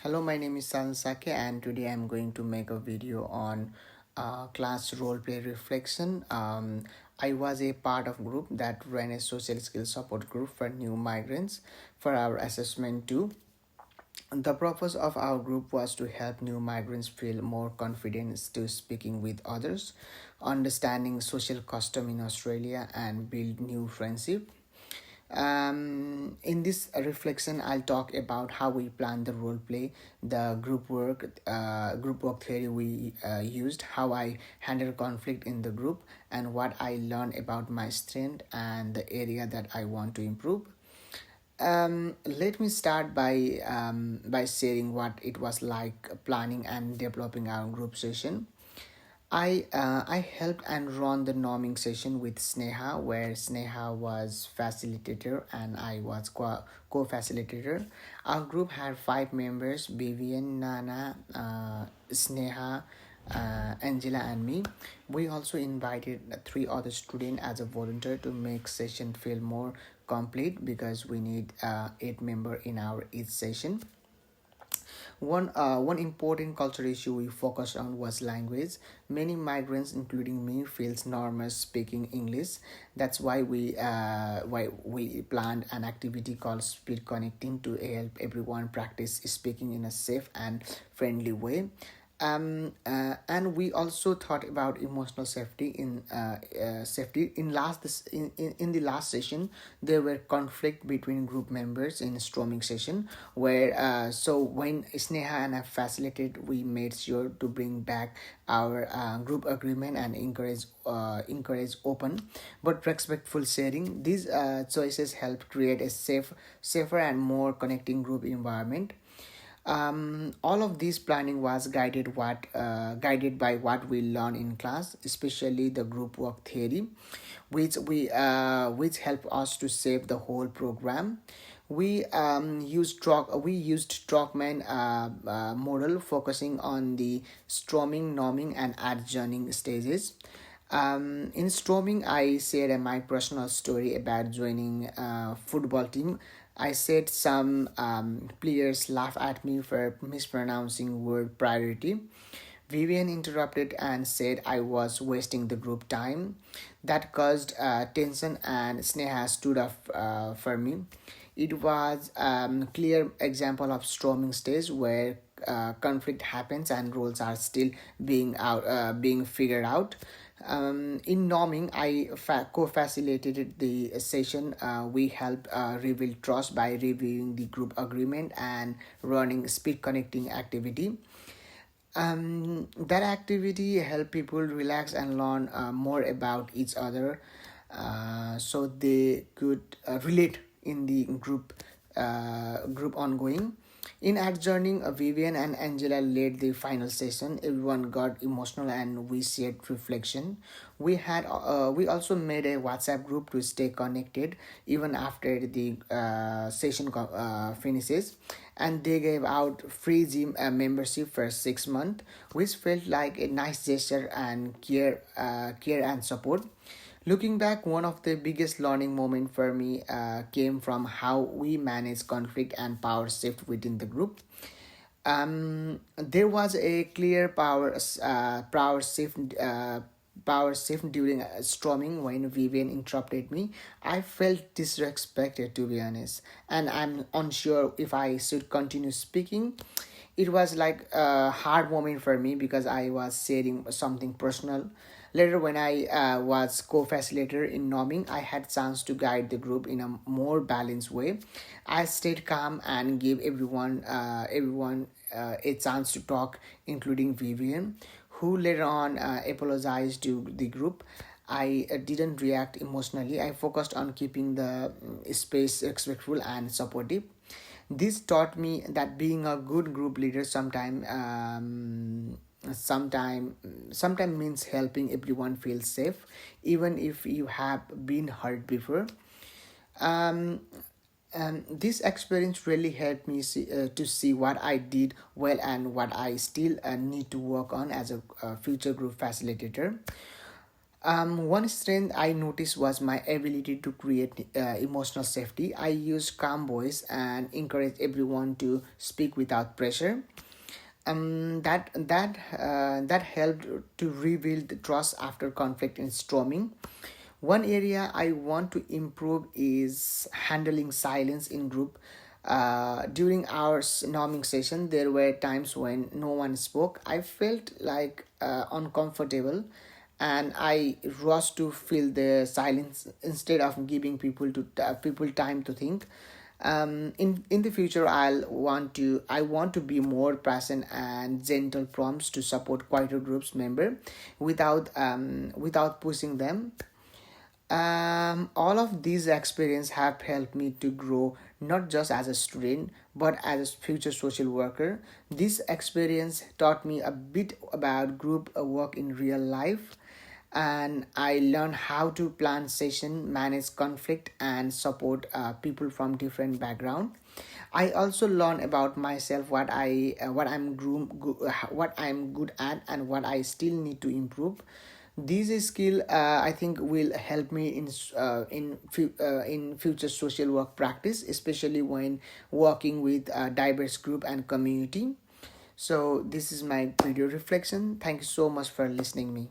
Hello, my name is San Sake, and today I'm going to make a video on class role play reflection. I was a part of group that ran a social skills support group for new migrants for our assessment too. The purpose of our group was to help new migrants feel more confident to speaking with others, understanding social custom in Australia, and build new friendship. In this reflection, I'll talk about how we plan the role play, the group work theory we used, how I handle conflict in the group, and what I learned about my strength and the area that I want to improve. Let me start by sharing what it was like planning and developing our group session. I helped and run the norming session with Sneha, where Sneha was facilitator and I was co-facilitator. Our group had five members: Vivian, Nana, Sneha, Angela, and me. We also invited three other students as a volunteer to make session feel more complete because we need eight member in our each session. One important cultural issue we focused on was language. Many migrants, including me, feels nervous speaking English. That's why we planned an activity called Speed Connecting to help everyone practice speaking in a safe and friendly way. And we also thought about emotional safety in the last session. There were conflict between group members in storming session where so when Sneha and I facilitated, we made sure to bring back our group agreement and encourage open but respectful sharing. These choices help create a safer and more connecting group environment. All of this planning was guided by what we learned in class, especially the group work theory, which helped us to shape the whole program. We used Trockman model, focusing on the storming, norming, and adjourning stages. In storming, I shared my personal story about joining a football team. I said some players laughed at me for mispronouncing word priority. Vivian interrupted and said I was wasting the group time. That caused tension, and Sneha stood up for me. It was clear example of storming stage where conflict happens and roles are still being figured out. In norming, I co-facilitated the session. We helped rebuild trust by reviewing the group agreement and running speed connecting activity. That activity helped people relax and learn more about each other, so they could relate in the group ongoing. In adjourning, Vivian and Angela led the final session. Everyone got emotional and we shared reflection. We also made a WhatsApp group to stay connected even after the session finishes, and they gave out free gym membership for 6 months, which felt like a nice gesture and care and support. Looking back, one of the biggest learning moments for me came from how we manage conflict and power shift within the group. There was a clear power shift during storming when Vivian interrupted me. I felt disrespected, to be honest, and I'm unsure if I should continue speaking. It was like a hard moment for me because I was sharing something personal. Later, when I was co-facilitator in norming, I had chance to guide the group in a more balanced way. I stayed calm and gave everyone a chance to talk, including Vivian, who later on apologized to the group. I didn't react emotionally. I focused on keeping the space respectful and supportive. This taught me that being a good group leader sometime means helping everyone feel safe, even if you have been hurt before. Um, this experience really helped me to see what I did well and what I still need to work on as a future group facilitator. One strength I noticed was my ability to create emotional safety. I use calm voice and encourage everyone to speak without pressure. That helped to rebuild the trust after conflict in storming. One area I want to improve is handling silence in group. During our norming session, there were times when no one spoke. I felt like uncomfortable, and I rushed to fill the silence instead of giving people time to think. In the future, I want to be more present and gentle prompts to support quieter groups member without pushing them. All of these experiences have helped me to grow not just as a student but as a future social worker. This experience taught me a bit about group work in real life, and I learned how to plan session, manage conflict, and support people from different background. I also learned about myself, what I'm good at and what I still need to improve. These skill I think will help me in future social work practice, especially when working with a diverse group and community. So this is my video reflection. Thank you so much for listening me.